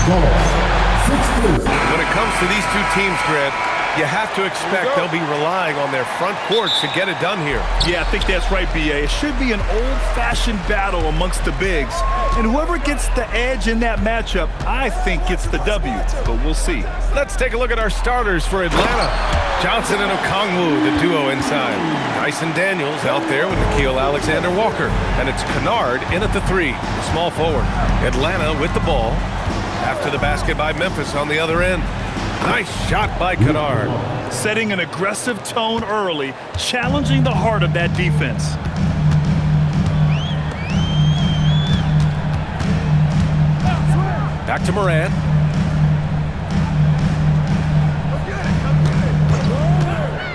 When it comes to these two teams, Grant, you have to expect they'll be relying on their front courts to get it done here. Yeah, I think that's right, B.A. It should be an old-fashioned battle amongst the bigs. And whoever gets the edge in that matchup, I think gets the W. But we'll see. Let's take a look at our starters for Atlanta. Johnson and Okongwu, the duo inside. Dyson Daniels out there with Nickeil Alexander-Walker. And it's Kennard in at the 3, the small forward. Atlanta with the ball. After the basket by Memphis on the other end. Nice shot by Kennard. Setting an aggressive tone early, challenging the heart of that defense. Back to Morant.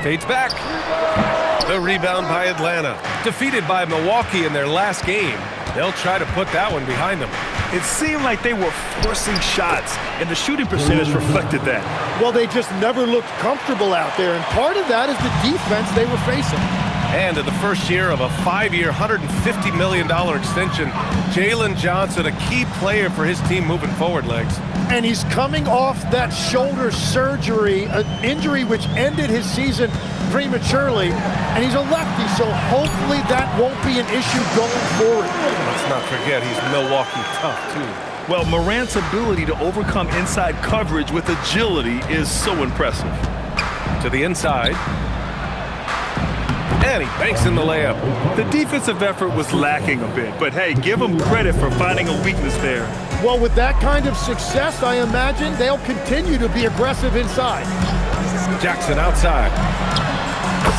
Fades back. The rebound by Atlanta. Defeated by Milwaukee in their last game. They'll try to put that one behind them. It seemed like they were forcing shots, and the shooting percentage reflected that. Well, they just never looked comfortable out there, and part of that is the defense they were facing. And in the first year of a 5-year, $150 million extension, Jalen Johnson, a key player for his team moving forward, Legs. And he's coming off that shoulder surgery, an injury which ended his season prematurely, and he's a lefty, so hopefully that won't be an issue going forward. Let's not forget he's Milwaukee tough, too. Well, Morant's ability to overcome inside coverage with agility is so impressive. To the inside. And he banks in the layup. The defensive effort was lacking a bit, but hey, give him credit for finding a weakness there. Well, with that kind of success, I imagine they'll continue to be aggressive inside. Jackson outside.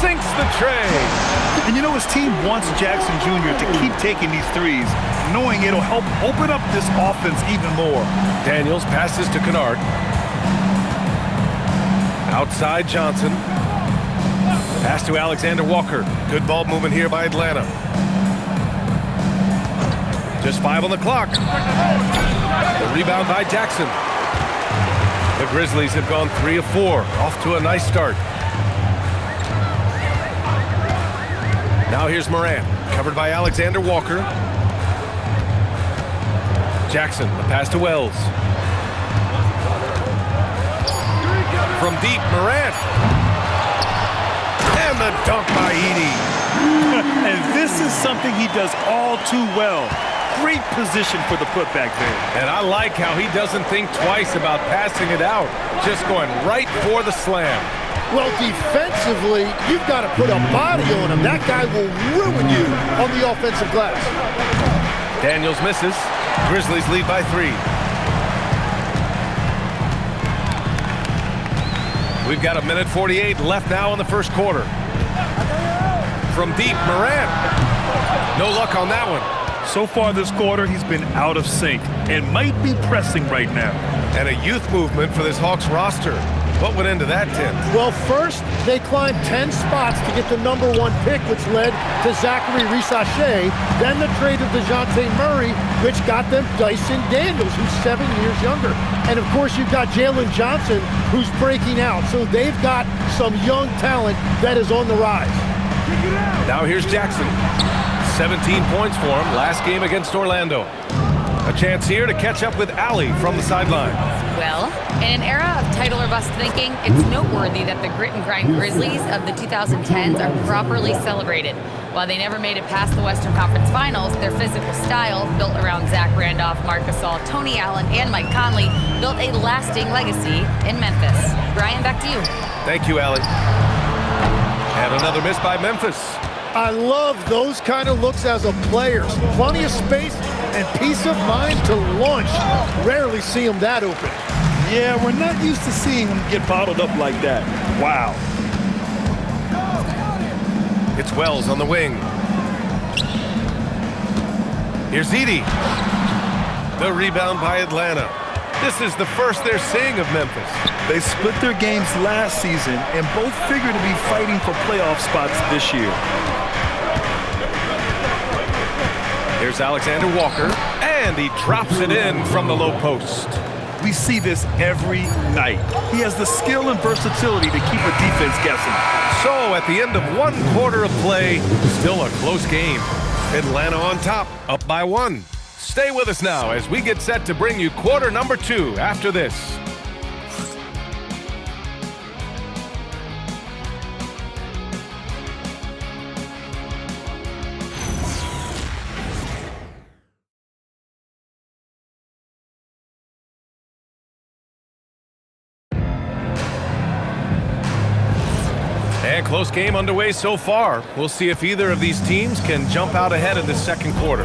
Sinks the tray. And you know, his team wants Jackson Jr. to keep taking these threes, knowing it'll help open up this offense even more. Daniels passes to Kennard. Outside Johnson. Pass to Alexander Walker. Good ball movement here by Atlanta. Just 5 on the clock. The rebound by Jackson. The Grizzlies have gone 3 of 4. Off to a nice start. Now here's Morant. Covered by Alexander Walker. Jackson, the pass to Wells. From deep, Morant. And the dunk by Edey. And this is something he does all too well. Great position for the putback there. And I like how he doesn't think twice about passing it out. Just going right for the slam. Well, defensively, you've got to put a body on him. That guy will ruin you on the offensive glass. Daniels misses. Grizzlies lead by 3. We've got 1:48 left now in the first quarter. From deep, Morant. No luck on that one. So far this quarter, he's been out of sync and might be pressing right now. And a youth movement for this Hawks roster. What went into that, Tim? Well, first, they climbed 10 spots to get the #1 pick, which led to Zachary Risacher. Then the trade of DeJounte Murray, which got them Dyson Daniels, who's 7 years younger. And, of course, you've got Jalen Johnson, who's breaking out. So they've got some young talent that is on the rise. Now here's Jackson. 17 points for him last game against Orlando. A chance here to catch up with Allie from the sideline. Well, in an era of title or bust thinking, it's noteworthy that the grit and grind Grizzlies of the 2010s are properly celebrated. While they never made it past the Western Conference Finals, their physical style, built around Zach Randolph, Marc Gasol, Tony Allen, and Mike Conley, built a lasting legacy in Memphis. Brian, back to you. Thank you, Allie. And another miss by Memphis. I love those kind of looks as a player. Plenty of space and peace of mind to launch. Rarely see him that open. Yeah, we're not used to seeing him get bottled up like that. Wow. It's Wells on the wing. Here's Edey. The rebound by Atlanta. This is the first they're seeing of Memphis. They split their games last season and both figure to be fighting for playoff spots this year. Here's Alexander Walker, and he drops it in from the low post. We see this every night. He has the skill and versatility to keep a defense guessing. So at the end of 1 quarter of play, still a close game. Atlanta on top, up by 1. Stay with us now as we get set to bring you quarter number 2 after this. And close game underway so far. We'll see if either of these teams can jump out ahead in the second quarter.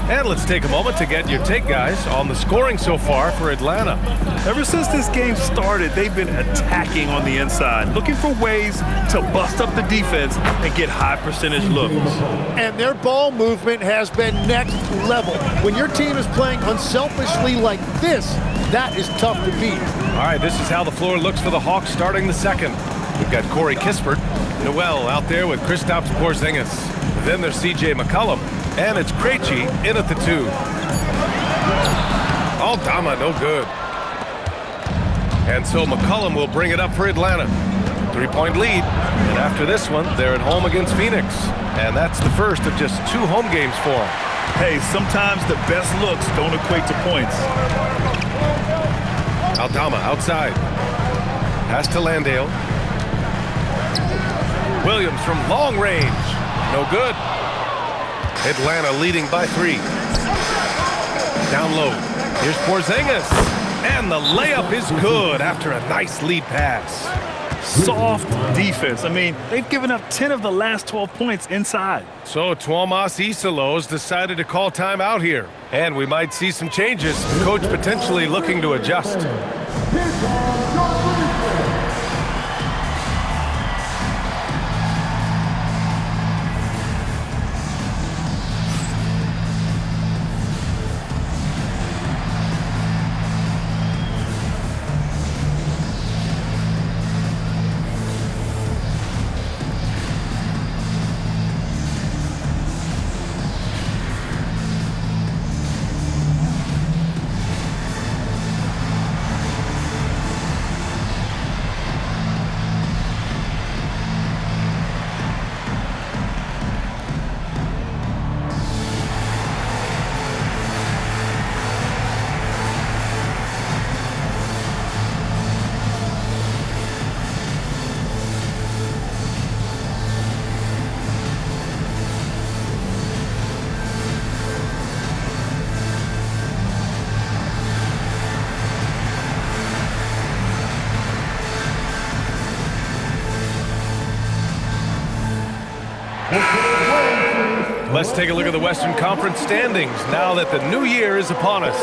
And let's take a moment to get your take, guys, on the scoring so far for Atlanta. Ever since this game started, they've been attacking on the inside, looking for ways to bust up the defense and get high percentage looks. And their ball movement has been next level. When your team is playing unselfishly like this, that is tough to beat. All right, this is how the floor looks for the Hawks starting the second. We've got Corey Kispert, Noel out there with Kristaps Porzingis. Then there's C.J. McCollum, and it's Krejci in at the 2. Aldama, no good. And so McCollum will bring it up for Atlanta. 3-point lead, and after this one, they're at home against Phoenix. And that's the first of just 2 home games for them. Hey, sometimes the best looks don't equate to points. Aldama outside. Pass to Landale. Williams from long range. No good. Atlanta leading by 3. Down low. Here's Porzingis. And the layup is good after a nice lead pass. Soft defense. I mean, they've given up 10 of the last 12 points inside. So Tuomas Isalos decided to call timeout here. And we might see some changes. The coach potentially looking to adjust. Let's take a look at the Western Conference standings now that the new year is upon us.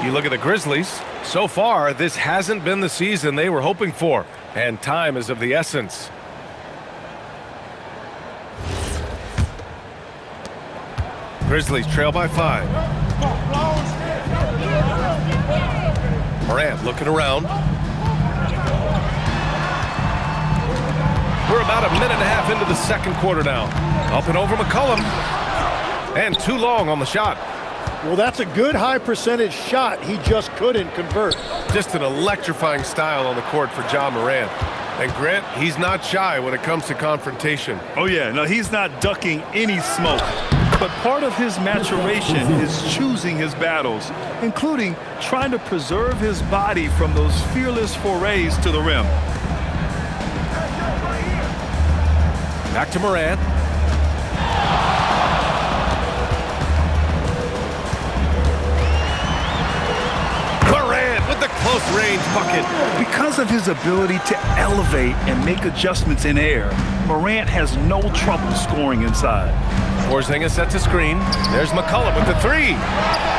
You look at the Grizzlies. So far, this hasn't been the season they were hoping for, and time is of the essence. Grizzlies trail by 5. Morant looking around. We're about a minute and a half into the second quarter now. Up and over McCollum. And too long on the shot. Well, that's a good high percentage shot. He just couldn't convert. Just an electrifying style on the court for Ja Morant. And Grant, he's not shy when it comes to confrontation. Oh yeah, no, he's not ducking any smoke. But part of his maturation is choosing his battles, including trying to preserve his body from those fearless forays to the rim. Back to Morant. Morant with the close-range bucket. Because of his ability to elevate and make adjustments in air, Morant has no trouble scoring inside. Porzingis sets a screen. There's McCollum with the 3.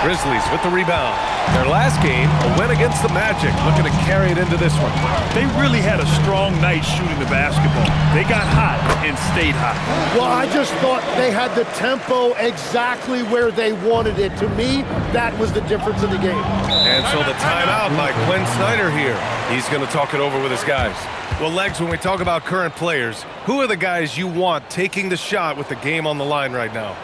Grizzlies with the rebound. Their last game, a win against the Magic, looking to carry it into this one. They really had a strong night shooting the basketball. They got hot and stayed hot. Well, I just thought they had the tempo exactly where they wanted it. To me, that was the difference in the game. And so the timeout by Quinn Snyder here. He's going to talk it over with his guys. Well, Legs, when we talk about current players, who are the guys you want taking the shot with the game on the line right now?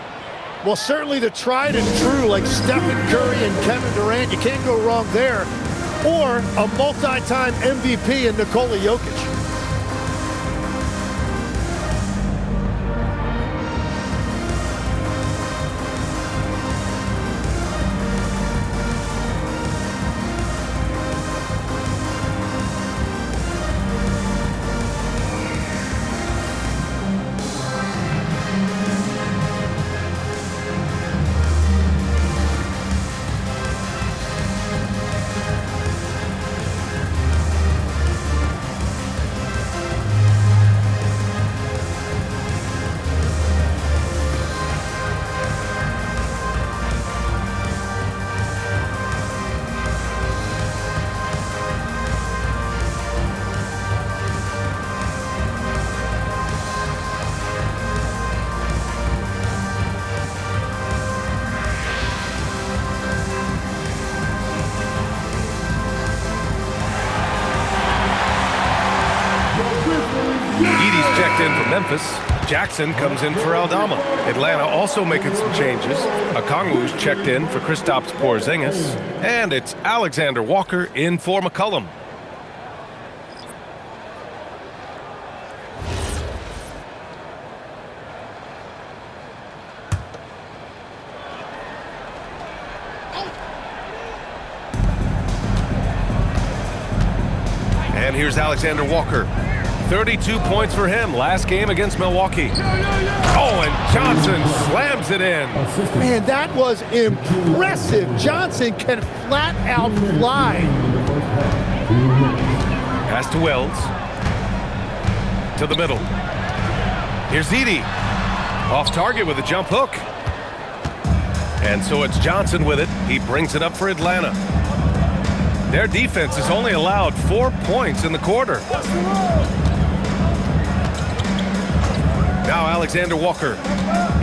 Well, certainly the tried and true, like Stephen Curry and Kevin Durant. You can't go wrong there. Or a multi-time MVP in Nikola Jokic. checked in for Memphis. Jackson comes in for Aldama. Atlanta also making some changes. Okongwu's checked in for Kristaps Porzingis. And it's Alexander Walker in for McCollum. And here's Alexander Walker. 32 points for him last game against Milwaukee. Oh, and Johnson slams it in. Man, that was impressive. Johnson can flat out fly. Pass to Wells. To the middle. Here's Edey. Off target with a jump hook. And so it's Johnson with it. He brings it up for Atlanta. Their defense has only allowed 4 points in the quarter. Now Alexander Walker.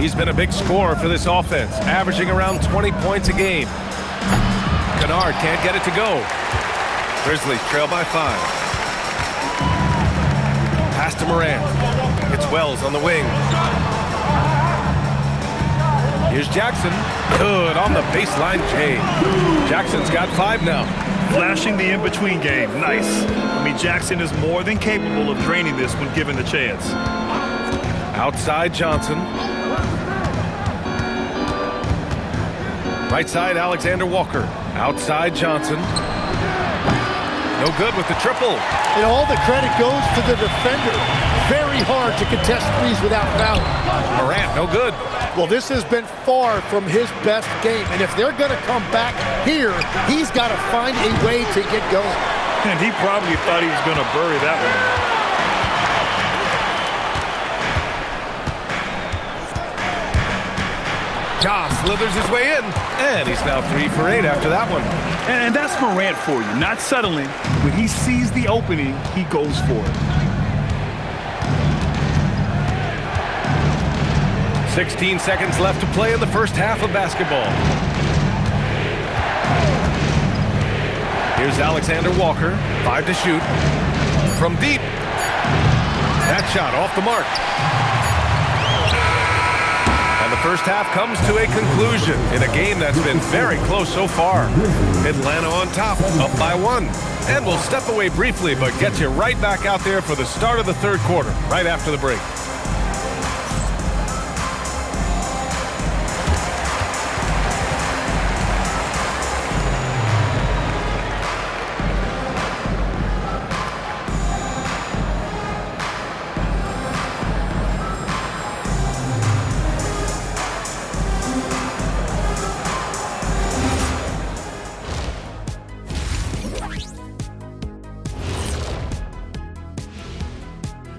He's been a big scorer for this offense, averaging around 20 points a game. Kennard can't get it to go. Grizzlies trail by 5. Pass to Morant. It's Wells on the wing. Here's Jackson. Good on the baseline J. Jackson's got 5 now. Flashing the in-between game. Nice. I mean, Jackson is more than capable of draining this when given the chance. Outside Johnson. Right side Alexander Walker. Outside Johnson. No good with the triple. And all the credit goes to the defender. Very hard to contest threes without foul. Morant, no good. Well, this has been far from his best game. And if they're going to come back here, he's got to find a way to get going. And he probably thought he was going to bury that one. Ja slithers his way in, and he's now 3 for 8 after that one. And that's Morant for you, not settling. When he sees the opening, he goes for it. 16 seconds left to play in the first half of basketball. Here's Alexander Walker, 5 to shoot. From deep. That shot off the mark. And the first half comes to a conclusion in a game that's been very close so far. Atlanta on top, up by 1. And we'll step away briefly, but get you right back out there for the start of the third quarter, right after the break.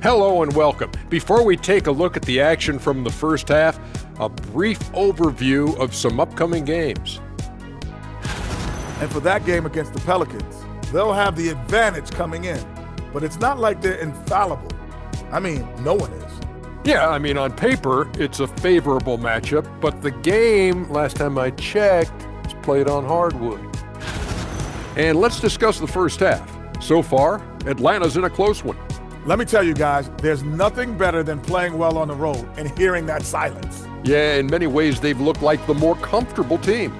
Hello and welcome. Before we take a look at the action from the first half, a brief overview of some upcoming games. And for that game against the Pelicans, they'll have the advantage coming in. But it's not like they're infallible. I mean, no one is. Yeah, I mean, on paper, it's a favorable matchup, but the game, last time I checked, is played on hardwood. And let's discuss the first half. So far, Atlanta's in a close one. Let me tell you guys, there's nothing better than playing well on the road and hearing that silence. Yeah, in many ways, they've looked like the more comfortable team.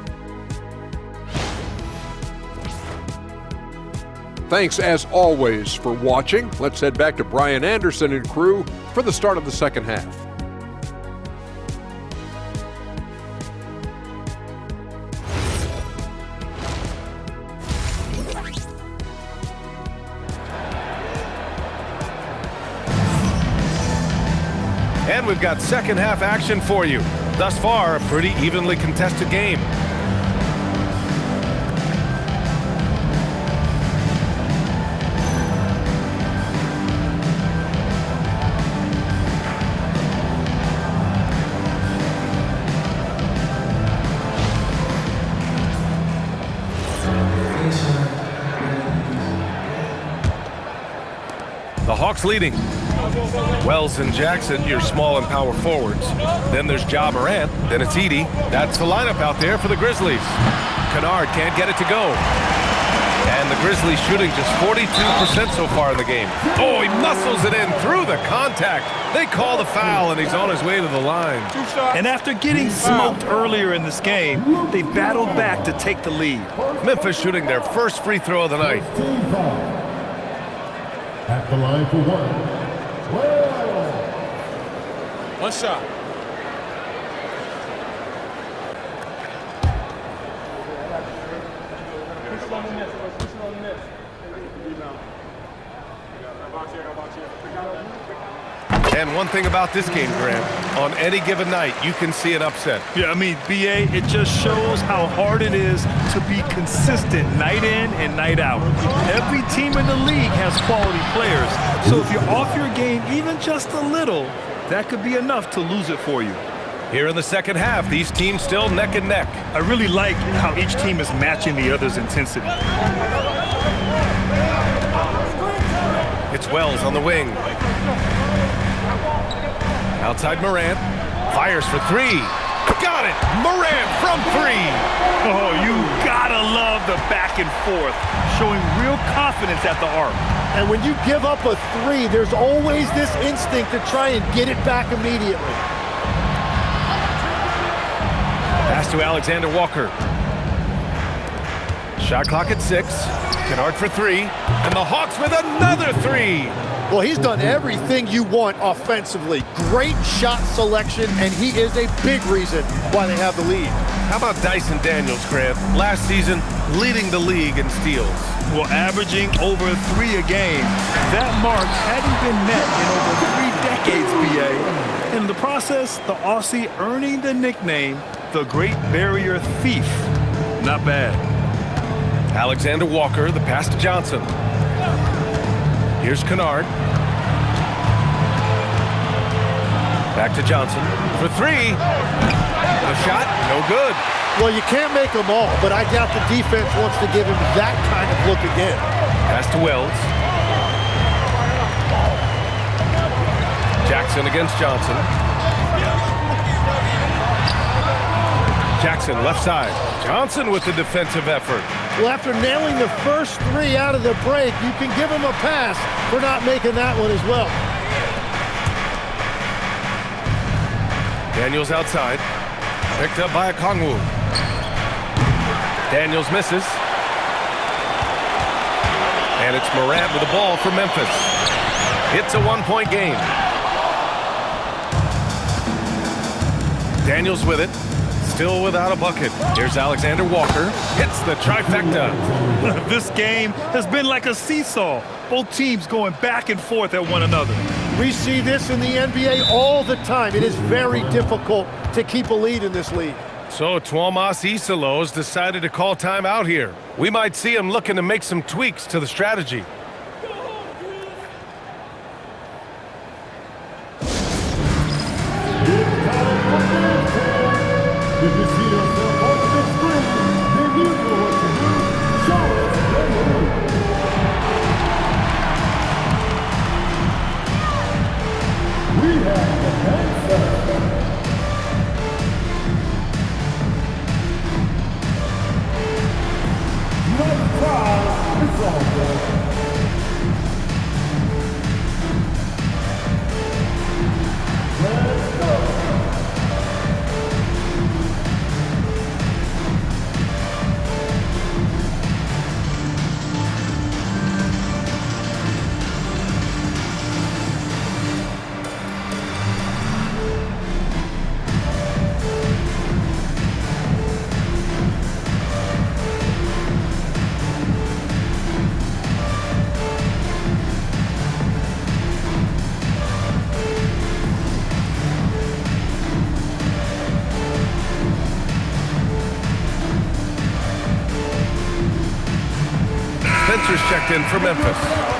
Thanks, as always, for watching. Let's head back to Brian Anderson and crew for the start of the second half. And we've got second half action for you. Thus far, a pretty evenly contested game. The Hawks leading. Wells and Jackson, your small and power forwards. Then there's Ja Morant. Then it's Edey. That's the lineup out there for the Grizzlies. Kennard can't get it to go. And the Grizzlies shooting just 42% so far in the game. Oh, he muscles it in through the contact. They call the foul, and he's on his way to the line. And after getting smoked earlier in this game, they battled back to take the lead. Memphis shooting their first free throw of the night. At the line for one. One shot. And one thing about this game, Grant, on any given night, you can see an upset. Yeah, I mean, BA, it just shows how hard it is to be consistent night in and night out. Every team in the league has quality players, so if you're off your game even just a little, that could be enough to lose it for you. Here in the second half, these teams still neck and neck. I really like how each team is matching the other's intensity. It's Wells on the wing. Outside Morant. Fires for three. Got it! Morant from three! Oh, you gotta love the back and forth, showing real confidence at the arc. And when you give up a three, there's always this instinct to try and get it back immediately. Pass to Alexander Walker. Shot clock at 6. Kennard for three. And the Hawks with another three! Well, he's done everything you want offensively. Great shot selection, and he is a big reason why they have the lead. How about Dyson Daniels, Grant? Last season, leading the league in steals. Well, averaging over 3 a game. That mark hadn't been met in over 3 decades, BA. In the process, the Aussie earning the nickname, the Great Barrier Thief. Not bad. Alexander Walker, the pass to Johnson. Here's Kennard. Back to Johnson for three. The shot, no good. Well, you can't make them all, but I doubt the defense wants to give him that kind of look again. Pass to Wells. Jackson against Johnson. Jackson left side. Johnson with the defensive effort. Well, after nailing the first three out of the break, you can give him a pass for not making that one as well. Daniels outside. Picked up by Okongwu. Daniels misses. And it's Morant with the ball for Memphis. It's a one-point game. Daniels with it. Still without a bucket. Here's Alexander Walker. Hits the trifecta. This game has been like a seesaw. Both teams going back and forth at one another. We see this in the NBA all the time. It is very difficult to keep a lead in this league. So Tuomas Isalos decided to call timeout here. We might see him looking to make some tweaks to the strategy. Did you see yourself on the screen? Then you know what to do. Show us the way. We have the answer. Not try, it's all good. Let's go. Spencer's checked in for Memphis.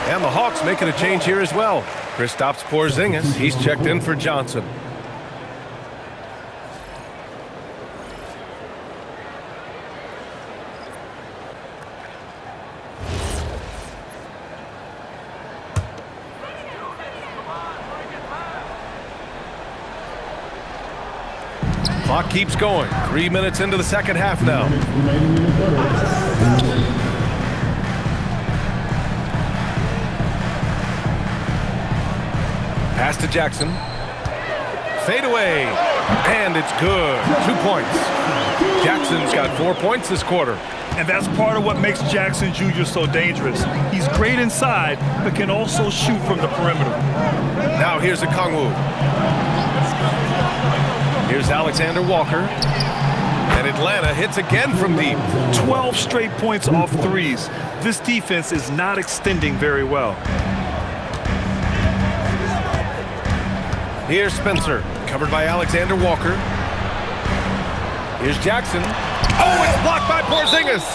And the Hawks making a change here as well. Kristaps Porzingis, he's checked in for Johnson. Clock keeps going. 3 minutes into the second half now. Jackson. Fade away, and it's good. 2 points. Jackson's got 4 points this quarter. And that's part of what makes Jackson Jr. so dangerous. He's great inside, but can also shoot from the perimeter. Now here's Okongwu. Here's Alexander Walker. And Atlanta hits again from deep. 12 straight points off threes. This defense is not extending very well. Here's Spencer, covered by Alexander Walker. Here's Jackson. Oh, it's blocked by Porzingis.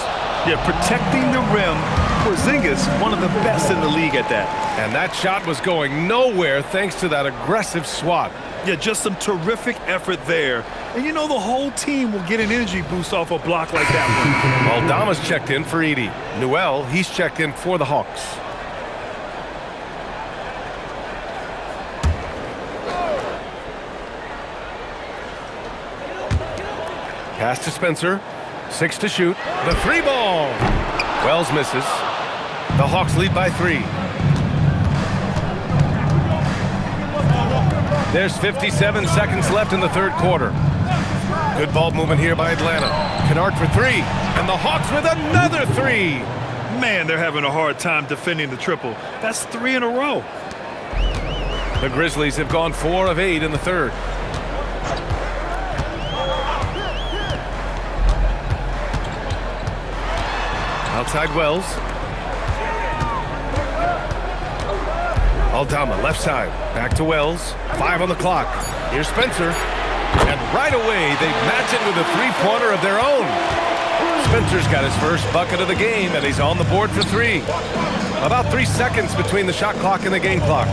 Yeah, protecting the rim. Porzingis, one of the best in the league at that. And that shot was going nowhere thanks to that aggressive swat. Yeah, just some terrific effort there. And you know the whole team will get an energy boost off a block like that one. Aldama's checked in for Edey. Newell, he's checked in for the Hawks. Pass to Spencer. 6 to shoot. The 3 ball. Wells misses. The Hawks lead by 3. There's 57 seconds left in the third quarter. Good ball movement here by Atlanta. Kennard for 3. And the Hawks with another 3. Man, they're having a hard time defending the triple. That's 3 in a row. The Grizzlies have gone 4 of 8 in the third. Outside Wells. Aldama, left side. Back to Wells. 5 on the clock. Here's Spencer. And right away, they match it with a three-pointer of their own. Spencer's got his first bucket of the game, and he's on the board for 3. About 3 seconds between the shot clock and the game clock.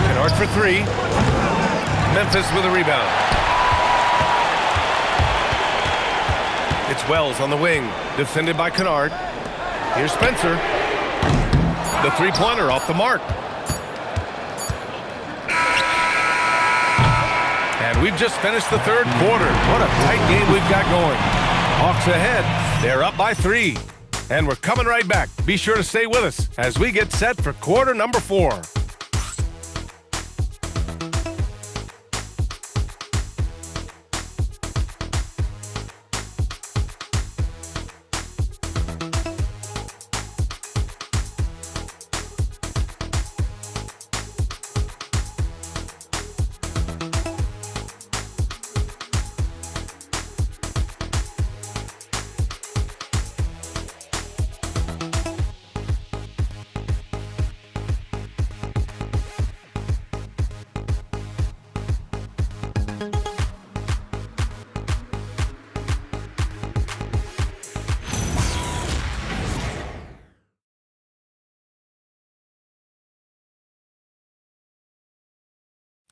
Kennard for 3. Memphis with a rebound. It's Wells on the wing, defended by Kennard. Here's Spencer. The three-pointer off the mark. And we've just finished the third quarter. What a tight game we've got going. Hawks ahead. They're up by 3. And we're coming right back. Be sure to stay with us as we get set for quarter number 4.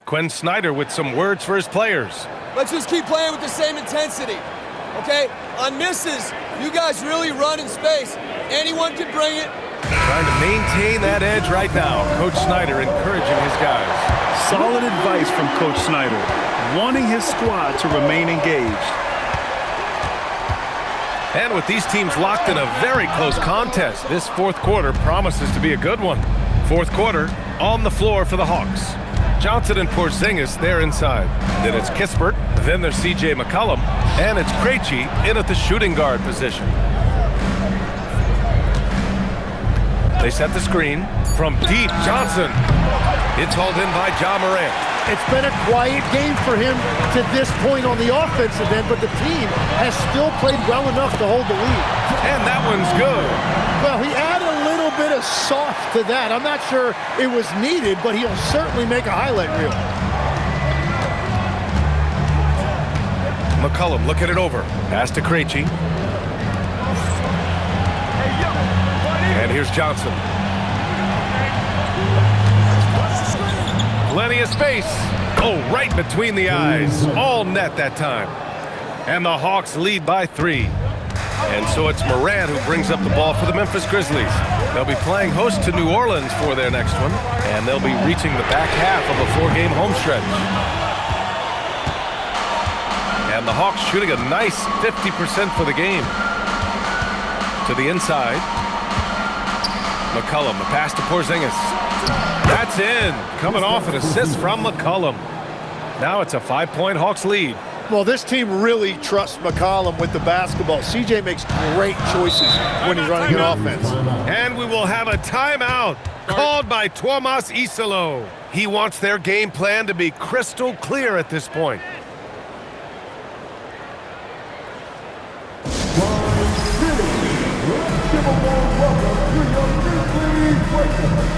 Quinn Snyder with some words for his players. Let's just keep playing with the same intensity, okay? On misses, you guys really run in space. Anyone can bring it. Trying to maintain that edge right now. Coach Snyder encouraging his guys. Solid advice from Coach Snyder, wanting his squad to remain engaged. And with these teams locked in a very close contest, this fourth quarter promises to be a good one. Fourth quarter on the floor for the Hawks. Johnson and Porzingis, they're inside. Then it's Kispert, then there's C.J. McCollum, and it's Krejci in at the shooting guard position. They set the screen from deep. Johnson. It's hauled in by Ja Morant. It's been a quiet game for him to this point on the offensive end, but the team has still played well enough to hold the lead. And that one's good. Well, he added a little bit of sauce to that. I'm not sure it was needed, but he'll certainly make a highlight reel. McCollum looking it over. Pass to Krejci. And here's Johnson. Plenty of space. Oh, right between the eyes. All net that time. And the Hawks lead by 3. And so it's Morant who brings up the ball for the Memphis Grizzlies. They'll be playing host to New Orleans for their next one. And they'll be reaching the back half of a 4-game home stretch. And the Hawks shooting a nice 50% for the game. To the inside. McCollum, the pass to Porzingis. That's in. Coming off an assist from McCollum. Now it's a 5-point Hawks lead. Well, this team really trusts McCollum with the basketball. CJ makes great choices when he's running an offense. And we will have a timeout called by Tuomas Isalo. He wants their game plan to be crystal clear at this point. Let's give a warm welcome to your Grizzlies Breakers.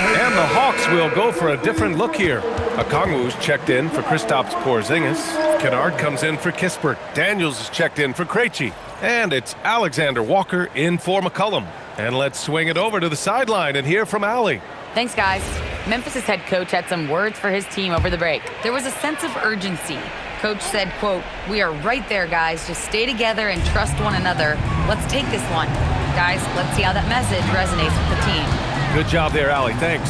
And the Hawks will go for a different look here. Okongwu's checked in for Kristaps Porzingis. Kennard comes in for Kispert. Daniels is checked in for Krejci. And it's Alexander Walker in for McCollum. And let's swing it over to the sideline and hear from Allie. Thanks, guys. Memphis' head coach had some words for his team over the break. There was a sense of urgency. Coach said, quote, "We are right there, guys. Just stay together and trust one another. Let's take this one." Guys, let's see how that message resonates with the team. Good job there, Allie. Thanks.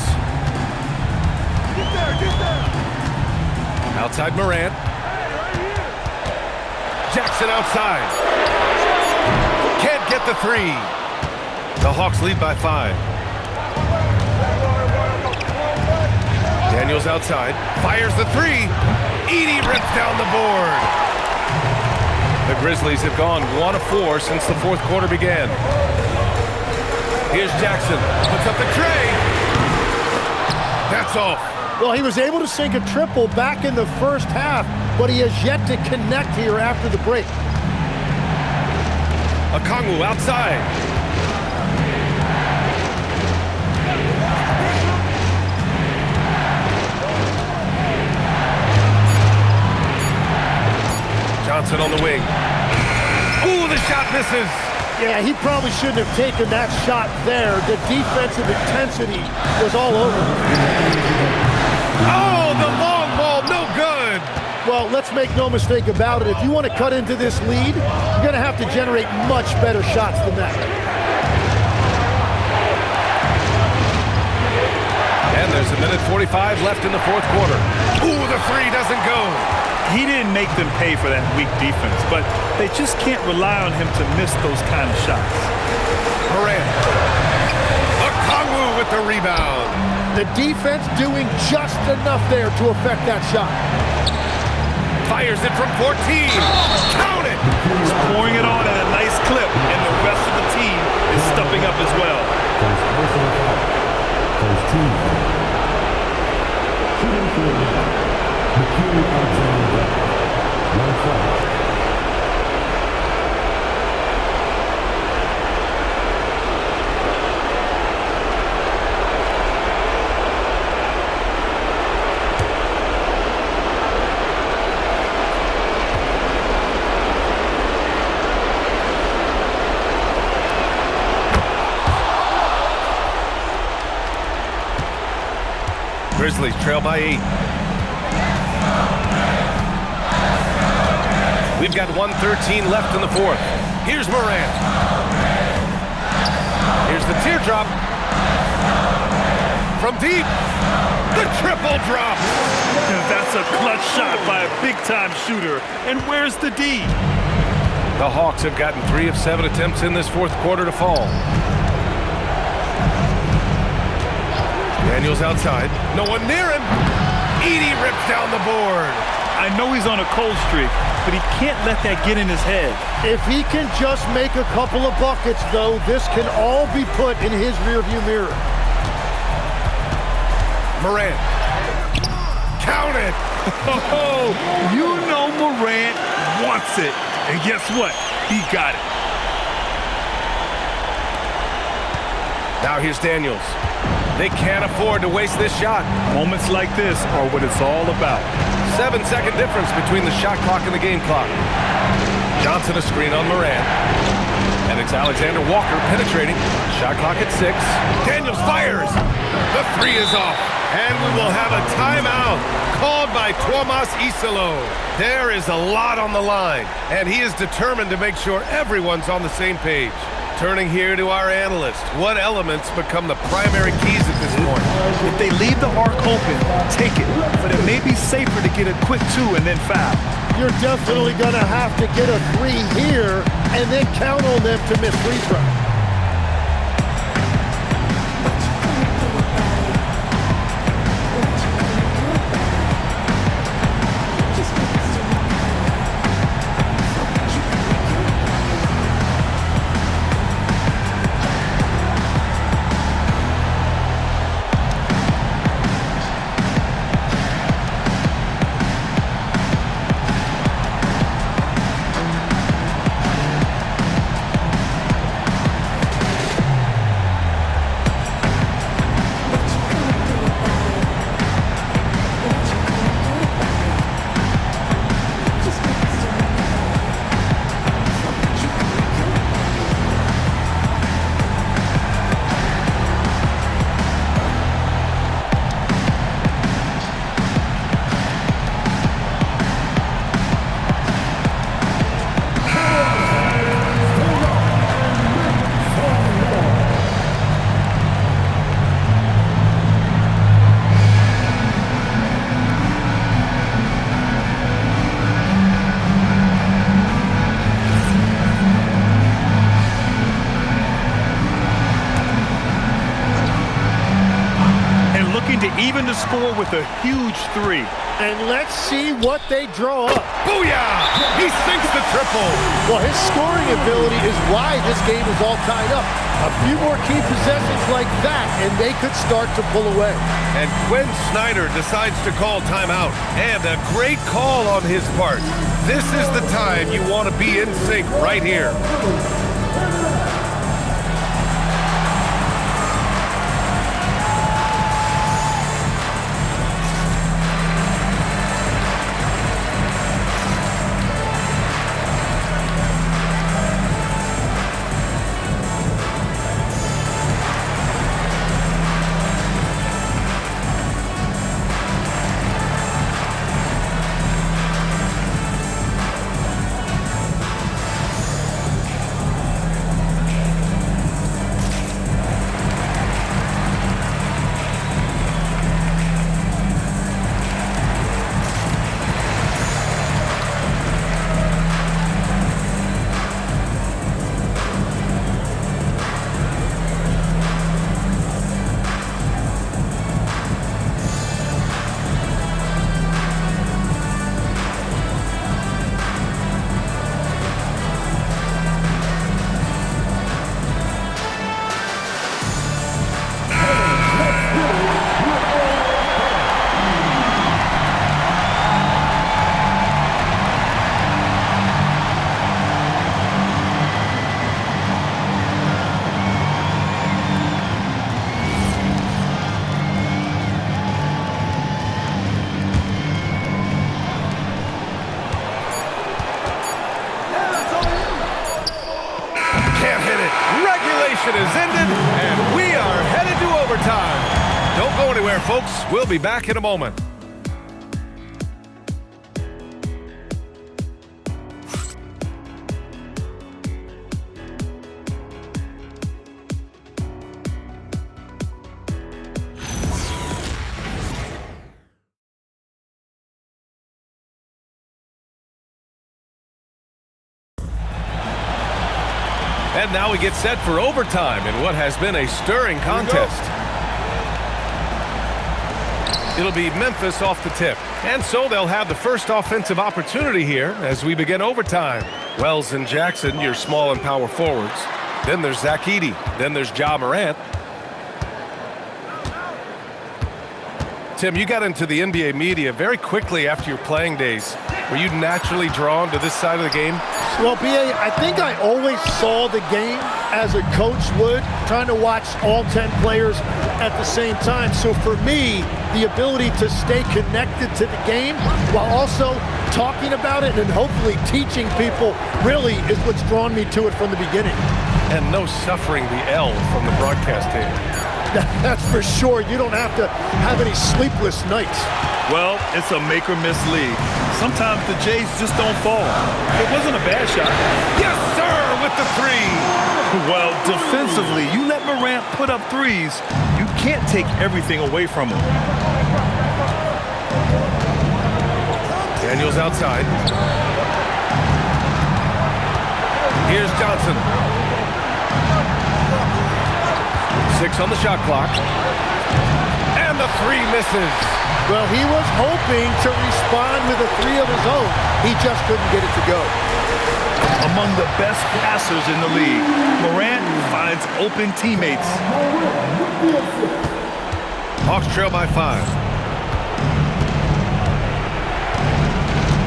Get there. Outside Morant. Jackson outside. Can't get the three. The Hawks lead by 5. Daniels outside. Fires the three. Edey rips down the board. The Grizzlies have gone 1 of 4 since the fourth quarter began. Here's Jackson. Puts up the tray. That's off. Well, he was able to sink a triple back in the first half, but he has yet to connect here after the break. Okongwu outside. Johnson on the wing. Ooh, the shot misses. Yeah, he probably shouldn't have taken that shot there. The defensive intensity was all over him. Oh, the long ball, no good. Well, let's make no mistake about it. If you want to cut into this lead, you're going to have to generate much better shots than that. And there's a minute 45 left in the fourth quarter. Ooh, the three doesn't go. He didn't make them pay for that weak defense, but they just can't rely on him to miss those kind of shots. Morant. Okongwu with the rebound. The defense doing just enough there to affect that shot. Fires it from 14. Count it. He's pouring it on at a nice clip, and the rest of the team is stepping up as well. First team. Shooting for Hakeem Alexander. 1 foul. Grizzlies trail by 8. We've got 1:13 left in the fourth. Here's Morant. Here's the teardrop. From deep. The triple drop. That's a clutch shot by a big-time shooter. And where's the D? The Hawks have gotten 3 of 7 attempts in this fourth quarter to fall. Daniels outside. No one near him. Edey rips down the board. I know he's on a cold streak, but he can't let that get in his head. If he can just make a couple of buckets, though, this can all be put in his rearview mirror. Morant. Count it! Oh, you know Morant wants it. And guess what? He got it. Now here's Daniels. They can't afford to waste this shot. Moments like this are what it's all about. 7-second difference between the shot clock and the game clock. Johnson a screen on Morant. And it's Alexander Walker penetrating. Shot clock at 6. Daniels fires. The 3 is off. And we will have a timeout called by Tuomas Isalo. There is a lot on the line, and he is determined to make sure everyone's on the same page. Turning here to our analyst, what elements become the primary keys at this point? If they leave the arc open, take it. But it may be safer to get a quick 2 and then foul. You're definitely going to have to get a 3 here and then count on them to miss free throw. To even the score with a huge 3. And let's see what they draw up. Booyah! He sinks the triple. Well, his scoring ability is why this game is all tied up. A few more key possessions like that, and they could start to pull away. And Quinn Snyder decides to call timeout. And a great call on his part. This is the time you want to be in sync right here. Is ended, and we are headed to overtime. Don't go anywhere, folks. We'll be back in a moment. And now we get set for overtime in what has been a stirring contest. It'll be Memphis off the tip. And so they'll have the first offensive opportunity here as we begin overtime. Wells and Jackson, your small and power forwards. Then there's Zach Edey. Then there's Ja Morant. Tim, you got into the NBA media very quickly after your playing days. Were you naturally drawn to this side of the game? Well, B.A., I think I always saw the game as a coach would, trying to watch all 10 players at the same time. So for me, the ability to stay connected to the game while also talking about it and hopefully teaching people really is what's drawn me to it from the beginning. And no suffering the L from the broadcast table. That's for sure. You don't have to have any sleepless nights. Well, it's a make or miss league. Sometimes the Jays just don't fall. It wasn't a bad shot. Yes, sir, with the three. Well, defensively, you let Morant put up threes, you can't take everything away from him. Daniels outside. Here's Johnson. 6 on the shot clock. And the three misses. Well, he was hoping to respond with a three of his own. He just couldn't get it to go. Among the best passers in the league, Morant finds open teammates. Hawks trail by 5.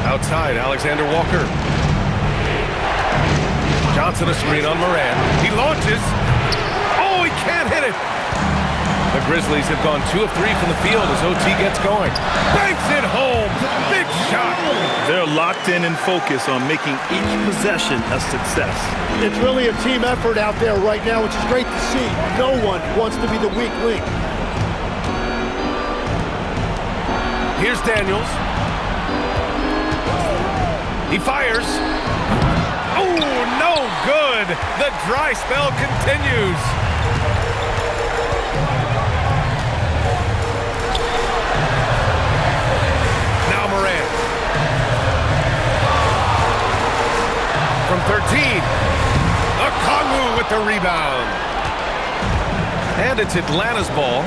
Outside, Alexander Walker. Johnson a screen on Morant. He launches. Oh, he can't hit it. The Grizzlies have gone 2 of 3 from the field as OT gets going. Banks it home. Big shot. They're locked in and focused on making each possession a success. It's really a team effort out there right now, which is great to see. No one wants to be the weak link. Here's Daniels. He fires. Oh, no good. The dry spell continues. Now Morant. From 13. Okongwu with the rebound. And it's Atlanta's ball.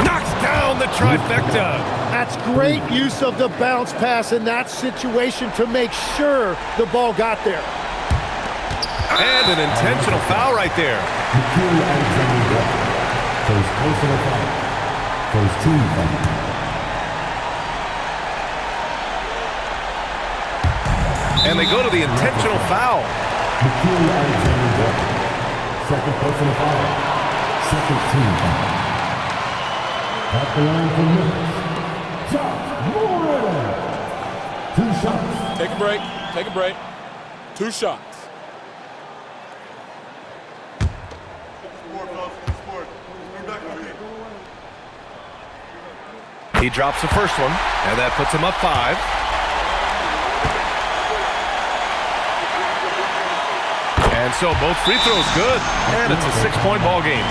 Knocks down the trifecta. That's great use of the bounce pass in that situation to make sure the ball got there. And an intentional foul right there. First team foul. And they go to the intentional foul. Second personal foul. Second team foul. At the line for Memphis. Ja Morant. 2 shots. Take a break. Take a break. 2 shots. He drops the first one, and that puts him up 5. And so both free throws good, and it's a 6-point ball game.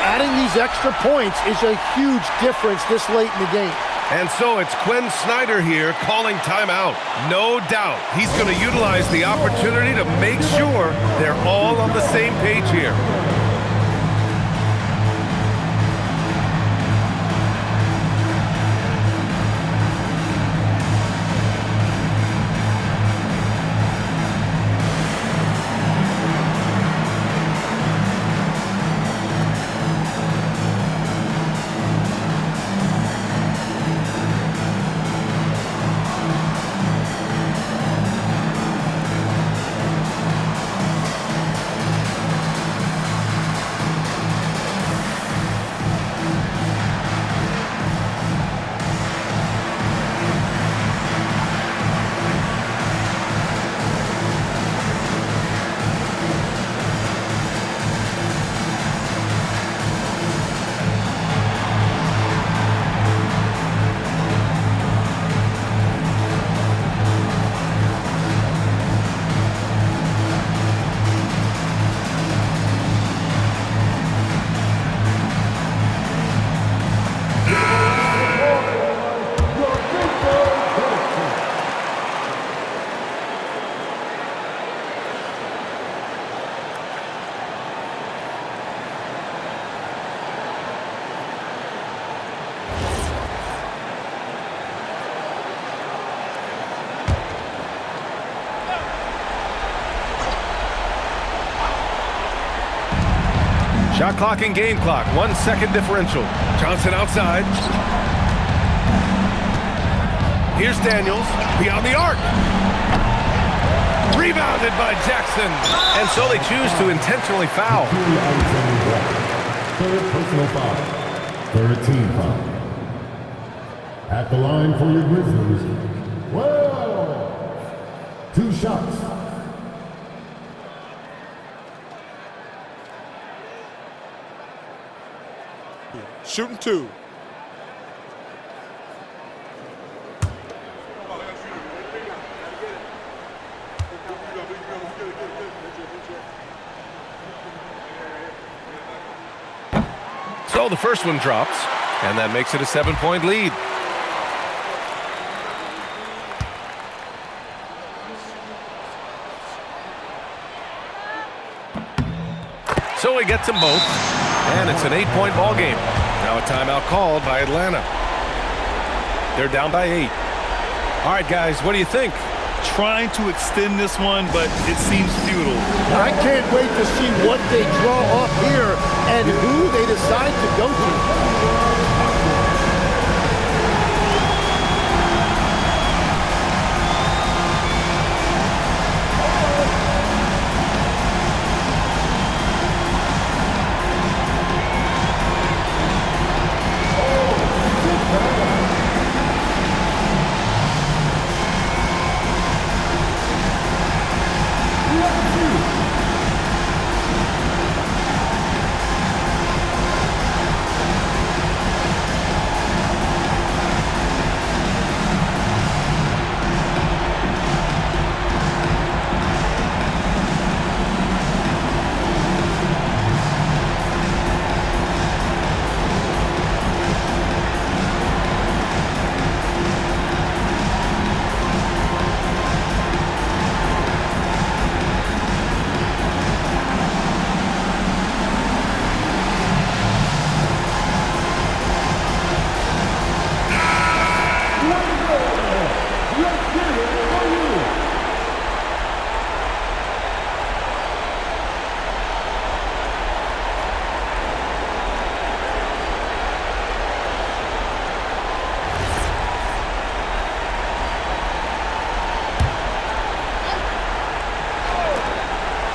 Adding these extra points is a huge difference this late in the game. And so it's Quinn Snyder here calling timeout. No doubt he's going to utilize the opportunity to make sure they're all on the same page here. Shot clock and game clock, 1 second differential. Johnson outside. Here's Daniels, beyond the arc. Rebounded by Jackson. And so they choose to intentionally foul. Third personal foul. Third team foul. At the line for your Grizzlies, well, 2 shots. Shooting 2. So the first one drops, and that makes it a 7-point lead. So he gets them both, and it's an 8-point ball game. Now a timeout called by Atlanta. They're down by 8. All right, guys, what do you think? Trying to extend this one, but it seems futile. I can't wait to see what they draw up here and who they decide to go to.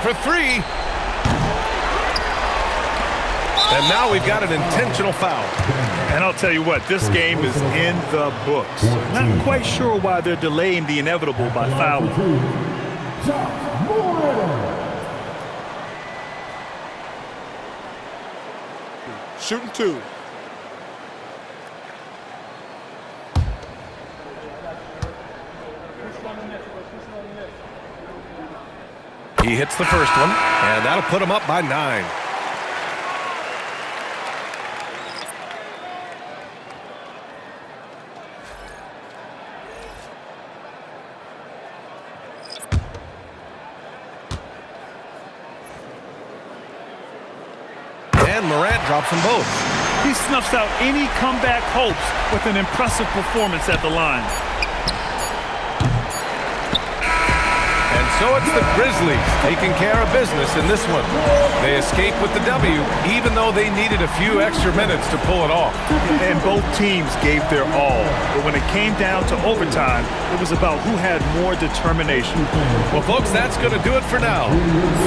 For 3. And now we've got an intentional foul. And I'll tell you what, this game is in the books. Not quite sure why they're delaying the inevitable by fouling. Shooting 2. He hits the first one, and that'll put him up by 9. And Morant drops them both. He snuffs out any comeback hopes with an impressive performance at the line. So it's the Grizzlies taking care of business in this one. They escape with the W, even though they needed a few extra minutes to pull it off. And both teams gave their all. But when it came down to overtime, it was about who had more determination. Well, folks, that's going to do it for now.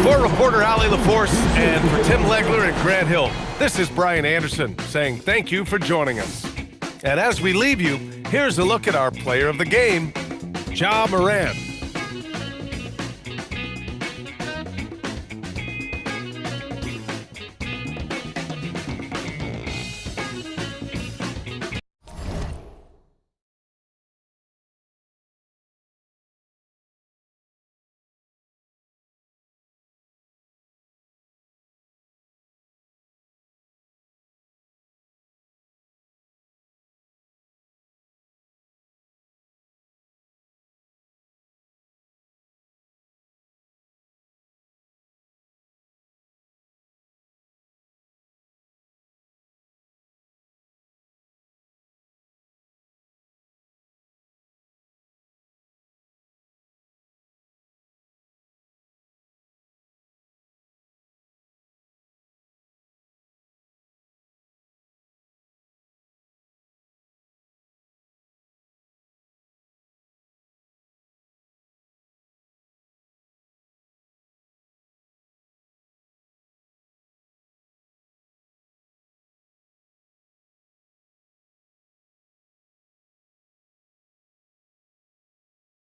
For reporter Allie LaForce and for Tim Legler and Grant Hill, this is Brian Anderson saying thank you for joining us. And as we leave you, here's a look at our player of the game, Ja Morant.